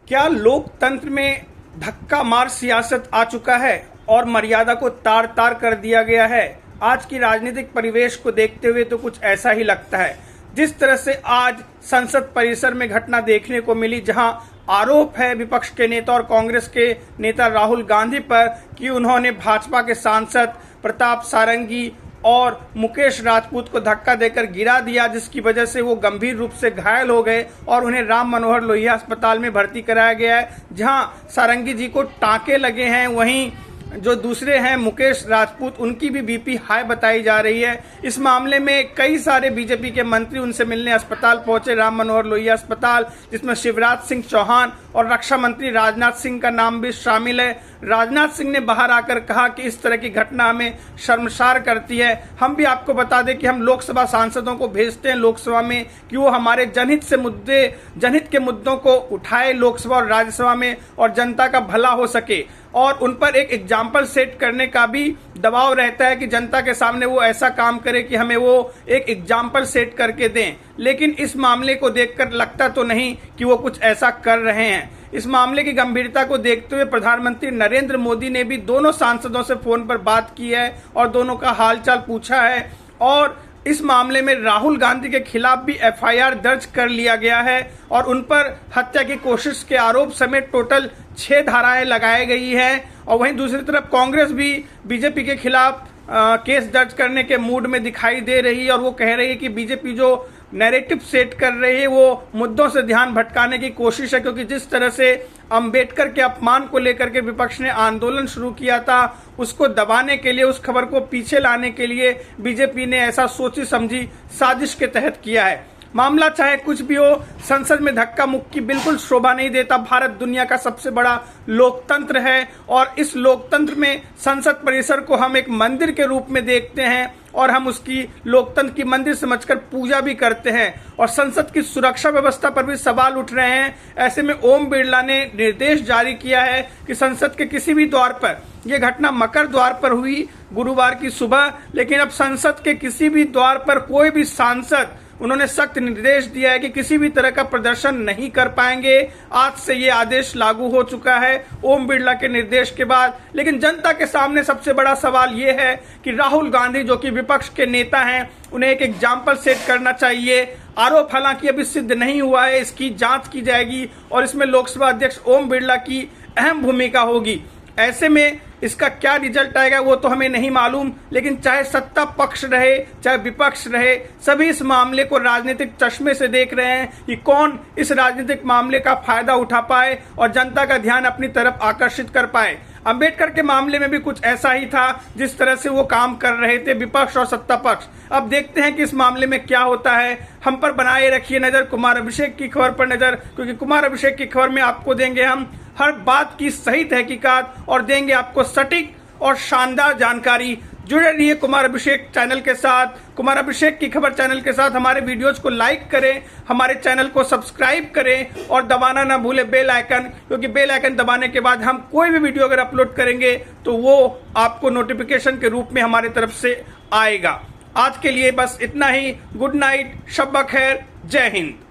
क्या लोकतंत्र में धक्का मार सियासत आ चुका है और मर्यादा को तार तार कर दिया गया है? आज की राजनीतिक परिवेश को देखते हुए तो कुछ ऐसा ही लगता है। जिस तरह से आज संसद परिसर में घटना देखने को मिली, जहां आरोप है विपक्ष के नेता और कांग्रेस के नेता राहुल गांधी पर कि उन्होंने भाजपा के सांसद प्रताप सारंगी और मुकेश राजपूत को धक्का देकर गिरा दिया, जिसकी वजह से वो गंभीर रूप से घायल हो गए और उन्हें राम मनोहर लोहिया अस्पताल में भर्ती कराया गया है, जहां सारंगी जी को टांके लगे हैं। वहीं जो दूसरे हैं मुकेश राजपूत, उनकी भी बीपी हाई बताई जा रही है। इस मामले में कई सारे बीजेपी के मंत्री उनसे मिलने अस्पताल पहुंचे, राम मनोहर लोहिया अस्पताल, जिसमें शिवराज सिंह चौहान और रक्षा मंत्री राजनाथ सिंह का नाम भी शामिल है। राजनाथ सिंह ने बाहर आकर कहा कि इस तरह की घटना हमें शर्मसार करती है। हम भी आपको बता दें कि हम लोकसभा सांसदों को भेजते हैं लोकसभा में कि वो हमारे जनहित के मुद्दों को उठाए लोकसभा और राज्यसभा में, और जनता का भला हो सके, और उन पर एक एग्जाम्पल सेट करने का भी दबाव रहता है कि जनता के सामने वो ऐसा काम करे कि हमें वो एक एग्जाम्पल सेट करके दें। लेकिन इस मामले को देखकर लगता तो नहीं कि वो कुछ ऐसा कर रहे हैं। इस मामले की गंभीरता को देखते हुए प्रधानमंत्री नरेंद्र मोदी ने भी दोनों सांसदों से फोन पर बात की है और दोनों का हालचाल पूछा है, और इस मामले में राहुल गांधी के खिलाफ भी एफआईआर दर्ज कर लिया गया है और उन पर हत्या की कोशिश के आरोप समेत टोटल 6 धाराएं लगाई गई हैं। और वहीं दूसरी तरफ कांग्रेस भी बीजेपी के खिलाफ केस दर्ज करने के मूड में दिखाई दे रही है और वो कह रही है कि बीजेपी जो नैरेटिव सेट कर रही है वो मुद्दों से ध्यान भटकाने की कोशिश है, क्योंकि जिस तरह से अंबेडकर के अपमान को लेकर के विपक्ष ने आंदोलन शुरू किया था, उसको दबाने के लिए, उस खबर को पीछे लाने के लिए बीजेपी ने ऐसा सोची समझी साजिश के तहत किया है। मामला चाहे कुछ भी हो, संसद में धक्का मुक्की बिल्कुल शोभा नहीं देता। भारत दुनिया का सबसे बड़ा लोकतंत्र है और इस लोकतंत्र में संसद परिसर को हम एक मंदिर के रूप में देखते हैं और हम उसकी लोकतंत्र की मंदिर समझकर पूजा भी करते हैं, और संसद की सुरक्षा व्यवस्था पर भी सवाल उठ रहे हैं। ऐसे में ओम बिरला ने निर्देश जारी किया है कि संसद के किसी भी द्वार पर, यह घटना मकर द्वार पर हुई गुरुवार की सुबह, लेकिन अब संसद के किसी भी द्वार पर कोई भी सांसद, उन्होंने सख्त निर्देश दिया है कि किसी भी तरह का प्रदर्शन नहीं कर पाएंगे। आज से ये आदेश लागू हो चुका है ओम बिरला के निर्देश के बाद। लेकिन जनता के सामने सबसे बड़ा सवाल ये है कि राहुल गांधी जो कि विपक्ष के नेता हैं, उन्हें एक एग्जाम्पल सेट करना चाहिए। आरोप हालांकि अभी सिद्ध नहीं हुआ है, इसकी जांच की जाएगी और इसमें लोकसभा अध्यक्ष ओम बिरला की अहम भूमिका होगी। ऐसे में इसका क्या रिजल्ट आएगा वो तो हमें नहीं मालूम, लेकिन चाहे सत्ता पक्ष रहे चाहे विपक्ष रहे, सभी इस मामले को राजनीतिक चश्मे से देख रहे हैं कि कौन इस राजनीतिक मामले का फायदा उठा पाए और जनता का ध्यान अपनी तरफ आकर्षित कर पाए। अंबेडकर के मामले में भी कुछ ऐसा ही था, जिस तरह से वो काम कर रहे थे विपक्ष और सत्ता पक्ष। अब देखते हैं कि इस मामले में क्या होता है। हम पर बनाए रखिए नजर, कुमार अभिषेक की खबर पर नजर, क्योंकि कुमार अभिषेक की खबर में आपको देंगे हम हर बात की सही तहकीकात और देंगे आपको सटीक और शानदार जानकारी। जुड़े रहिए कुमार अभिषेक चैनल के साथ, कुमार अभिषेक की खबर चैनल के साथ। हमारे वीडियोज को लाइक करें, हमारे चैनल को सब्सक्राइब करें और दबाना ना भूलें बेल आइकन, क्योंकि बेल आइकन दबाने के बाद हम कोई भी वीडियो अगर अपलोड करेंगे तो वो आपको नोटिफिकेशन के रूप में हमारे तरफ से आएगा। आज के लिए बस इतना ही। गुड नाइट, शब बखैर, जय हिंद।